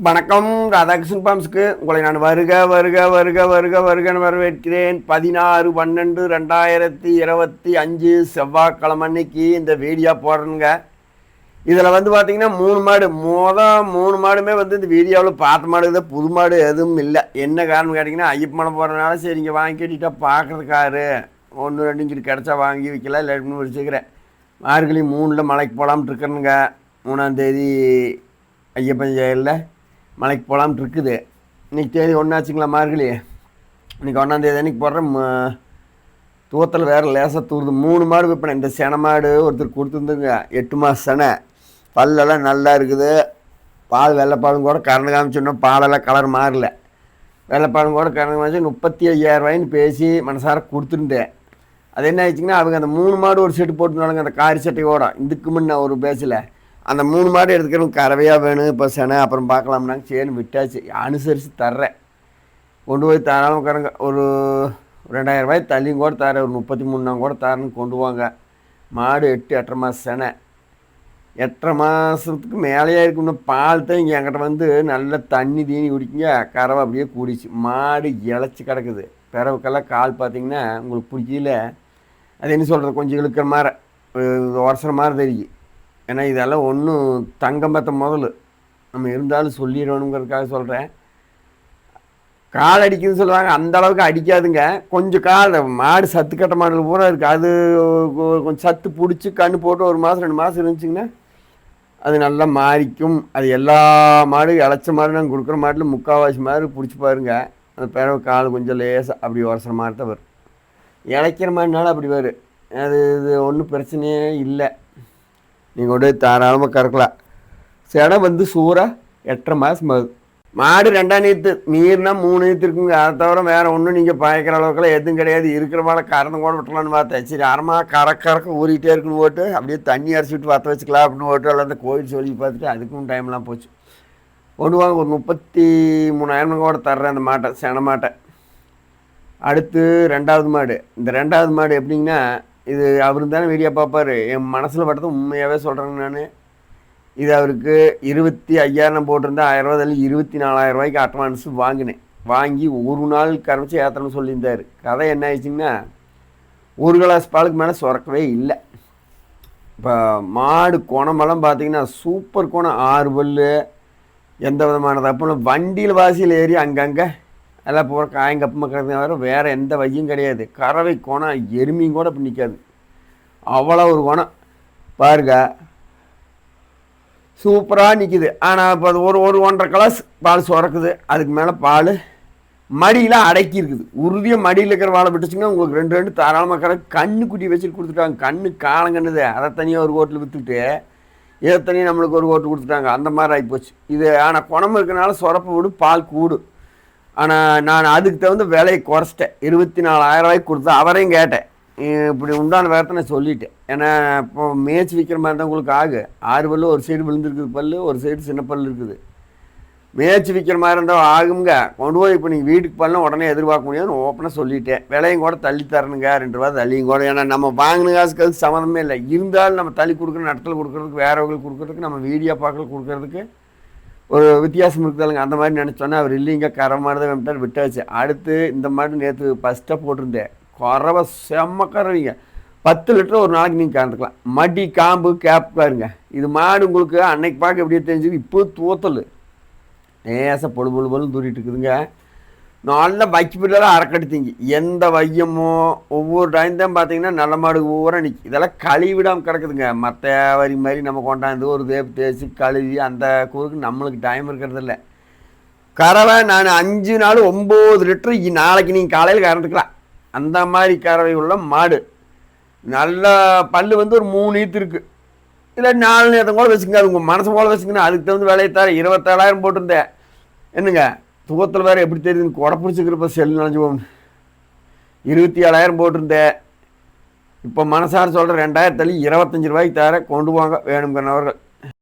வணக்கம். ராதாகிருஷ்ணன் பாம்ஸ்க்கு உங்களை நான் வருக வருக வருக வருக வருகன்னு வரவேற்கிறேன். 16/12/2025 செவ்வாய்க்கிழமை அன்னைக்கு இந்த வீடியோ போடுறேங்க. இதில் பார்த்தீங்கன்னா 3 மாடு மூணு மாடுமே இந்த வீடியோவில் பார்த்த மாடு தான். புது மாடு எதுவும் இல்லை. என்ன காரணம் கேட்டிங்கன்னா, ஐயப்ப மலை போடுறதுனால சரி இங்கே வாங்கி கேட்டுட்டா பார்க்குறதுக்காரு 1 2 இங்கிட்டு கிடச்சா வாங்கி வைக்கல, இல்லைன்னு வச்சுக்கிறேன். மார்கழி 3 மலைக்கு போகலாம்னு இருக்கிறேனுங்க. 3ஆம் தேதி ஐயப்பன் ஜெயலில் மலைக்கு போகலாம்னு இருக்குது. இன்றைக்கி தேதி ஒன்றாச்சுங்களா, மார்கழி. இன்றைக்கி 1ஆம் தேதி அன்றைக்கி போடுறேன். தூவத்தில் வேறு லேசாக தூருது. 3 மாடு வைப்பேன். இந்த செனை மாடு ஒருத்தர் கொடுத்துருந்துங்க, 8 மாதம் செனை. பல்லெல்லாம் நல்லா இருக்குது. பால் வெள்ளைப்பாலும் கூட கறந்து காமிச்சோன்னா பாலெல்லாம் கலர் மாறல. வெள்ளைப்பாலும் கூட கறந்து காமிச்சு 35,000 பேசி மனசார கொடுத்துருந்தேன். அது என்ன ஆயிடுச்சிங்கன்னா, அவங்க அந்த 3 மாடு ஒரு செட்டு போட்டுனாலுங்க, அந்த காரி சட்டையோட. இதுக்கு முன்ன ஒரு பேசில் அந்த 3 மாடு எடுத்துக்கிறோம். கறவையாக வேணும் இப்போ செனை, அப்புறம் பார்க்கலாம்னாங்க. சரின்னு விட்டாச்சு. அனுசரித்து தர்றேன். கொண்டு போய் தாராளம் உட்காருங்க. ஒரு 2,000 தள்ளியும் கூட தரேன். ஒரு 33 கூட தரேன்னு கொண்டு வாங்க. மாடு 8-8.5 மாதம் செனை. 8.5 மாதத்துக்கு மேலேயே இருக்குன்னு. பால் தான் இங்கே என்கிட்ட நல்ல தண்ணி தீனி குடிக்குங்க. கறவை அப்படியே கூடிச்சு. மாடு இழைச்சி கிடக்குது. பிறவுக்கெல்லாம் கால் பார்த்திங்கன்னா உங்களுக்கு பிடிக்கல. அது என்ன சொல்கிறது, கொஞ்சம் இழுக்கிற மாதிரி உரசுற மாதிரி தெரியும். ஏன்னா இதெல்லாம் ஒன்றும் தங்கம் பற்ற முதல்ல நம்ம இருந்தாலும் சொல்லிடணுங்கிறதுக்காக சொல்கிறேன். கால் அடிக்குதுன்னு சொல்லுவாங்க, அந்த அளவுக்கு அடிக்காதுங்க. கொஞ்சம் கால் மாடு சத்து கட்ட மாடல் பூரா இருக்குது. அது கொஞ்சம் சத்து பிடிச்சி கன்று போட்டு 1 மாதம் 2 மாதம் இருந்துச்சிங்கன்னா அது நல்லா மாறிக்கும். அது எல்லா மாடு இழைச்ச மாடு நாங்கள் கொடுக்குற மாட்டில் முக்கால்வாசி மாடு பிடிச்சி பாருங்க. அந்த பிறகு கால் கொஞ்சம் லேசாக அப்படி உரசுற மாதிரி தான் வரும். இழைக்கிற மாதிரினாலும் அப்படி வரும். அது இது ஒன்றும் பிரச்சனையே இல்லை. நீங்கள் கொண்டு போய் தாராளமாக கறக்கலாம். செனை சூறாக 8.5 மாதம் ஆகுது. மாடு 2ஆம் நீத்து மீறினா 3 நீத்து இருக்குங்க. அதை தவிர வேறு ஒன்றும் நீங்கள் பாய்க்கிற அளவுக்குலாம் எதுவும் கிடையாது. இருக்கிற மாடை கறந்து கூட விட்டலான்னு பார்த்தேன். சரி அறமா கறக்க ஊறிக்கிட்டே இருக்குன்னு போட்டு அப்படியே தண்ணி அரைச்சி விட்டு வற்ற வச்சுக்கலாம் அப்படின்னு போட்டு எல்லாம் அந்த கோயில் சொல்லி பார்த்துட்டு அதுக்கும் டைம்லாம் போச்சு. கொண்டு வாங்க. ஒரு 33,000 கூட தர்றேன் அந்த மாட்டை, செனை மாட்டை. அடுத்து 2ஆவது மாடு. இந்த 2ஆவது மாடு எப்படிங்கன்னா, இது அவர் தானே வீடியோ பார்ப்பார். என் மனசில் பட்டது உண்மையாகவே சொல்கிறேங்க நான். இது அவருக்கு 25,000 போட்டிருந்தேன். 1,000 தள்ளி 24,000 அட்வான்ஸ் வாங்கினேன். வாங்கி ஒரு நாள் கரைச்சி ஏற்றணும்னு சொல்லியிருந்தார். கதை என்ன ஆயிடுச்சிங்கன்னா, 1 கிளாஸ் பாலுக்கு மேலே சுரக்கவே இல்லை. இப்போ மாடு குணமெல்லாம் பார்த்தீங்கன்னா சூப்பர் குணம். 6 பல்லு, எந்த விதமான தப்பும். வண்டியில் வாசியில் ஏறி அங்கங்கே எல்லாம் போகிற காயங்கப்பமாக கிடக்குது. வேறு எந்த வையும் கிடையாது. கறவை குணம் எருமையும் கூட அப்படி நிற்காது. அவ்வளோ ஒரு குணம் பாருங்க. சூப்பராக நிற்கிது. ஆனால் இப்போ அது ஒரு 1.5 கிளாஸ் பால் சுரக்குது. அதுக்கு மேலே பால் மடியில் அடக்கி இருக்குது. உறுதியாக மடியில் இருக்கிற வாழை விட்டுச்சிங்கன்னா உங்களுக்கு 2 தாராளமாக கறக்கு. கண்ணுக்குட்டி வச்சுட்டு கொடுத்துட்டாங்க. கண்ணு காலங்கன்னுது. அதை தனியாக ஒரு கோட்டில் விற்றுட்டு இதை தனியாக நம்மளுக்கு ஒரு கோட்டு கொடுத்துட்டாங்க. அந்த மாதிரி ஆகிப்போச்சு இது. ஆனால் குணம் இருக்கிறனால சுரப்பு விடு, பால் கூடு. ஆனால் நான் அதுக்கு தகுந்த விலையை குறைச்சிட்டேன். 24,000 கொடுத்தேன். அவரையும் கேட்டேன், இப்படி உண்டான வேறத்தை நான் சொல்லிட்டேன். ஏன்னா இப்போ மேய்ச்சி விற்கிற மாதிரி தான் உங்களுக்கு 6 பல்லு ஒரு சைடு விழுந்துருக்குது, பல்லு ஒரு சைடு சின்ன பல்லு இருக்குது. மேய்ச்சி விற்கிற மாதிரி இருந்தால் ஆகுங்க. கொண்டு போய் இப்போ நீங்கள் வீட்டுக்கு பண்ணலாம் உடனே எதிர்பார்க்க முடியாதுன்னு ஓப்பனாக சொல்லிட்டேன். விலையும் கூட தள்ளி தரணுங்க, 2 ரூபா தள்ளியும் கூட. ஏன்னா நம்ம வாங்கின காசுக்கு அது சம்மந்தமே இல்லை. இருந்தாலும் நம்ம தள்ளி கொடுக்குற இடத்துல கொடுக்குறதுக்கு, வேறவங்களுக்கு கொடுக்குறதுக்கு, நம்ம வீடியோ பார்க்கல கொடுக்குறதுக்கு ஒரு வித்தியாசம் இருக்குதாலுங்க. அந்த மாதிரி நினச்சோன்னா அவர் இல்லைங்க, கரை மாதிரி தான் வேண்டார், விட்டாச்சு. அடுத்து இந்த மாதிரி நேற்று ஃபஸ்ட்டாக போட்டிருந்தேன். கறவை செம்ம கறவைங்க. 10 லிட்டர் ஒரு நாளைக்கு நீங்கள் கறந்துக்கலாம். மடி காம்பு கேப் பாருங்க. இது மாடு உங்களுக்கு அன்னைக்கு பார்க்க எப்படியே தெரிஞ்சுது. இப்போ தூத்தல் லேசாக பொழுதுன்னு தூரிட்டு இருக்குதுங்க. நல்ல பக்கி பிள்ளைலாம் அறக்கடித்தீங்க. எந்த வையமோ ஒவ்வொரு டைம் தான் பார்த்தீங்கன்னா நல்ல மாடு ஊரா நிற்கி. இதெல்லாம் கழுவி விடாமல் கிடக்குதுங்க. மற்ற வரி மாதிரி நம்ம கொண்டாந்து ஒரு தேய்ச்சி கழுவி அந்த கூறுக்கு நம்மளுக்கு டைம் இருக்கிறது இல்லை. கறவை நான் 5 நாள் 9 லிட்டரு நாளைக்கு நீங்கள் காலையில் கறந்துக்கலாம். அந்த மாதிரி கறவை உள்ள மாடு. நல்ல பல் ஒரு 3 நீத்து இருக்குது. இல்லை 4 நேரத்தை கூட வச்சுங்க. அது உங்கள் மனசு போல வச்சுங்கன்னா அதுக்கு தகுந்த வேலையை தர. 27,000 போட்டிருந்தேன். என்னங்க தூக்கத்தில் வேறு எப்படி தெரியுதுன்னு கொடை பிடிச்சிக்கிறப்ப செல்லு நினச்சி போகணும். 27,000 போட்டிருந்தேன். இப்போ மனசார சொல்கிறேன், 2,000 தள்ளி 25 ரூபாய்க்கு தர. கொண்டு வாங்க வேணுங்கிறவர்கள்.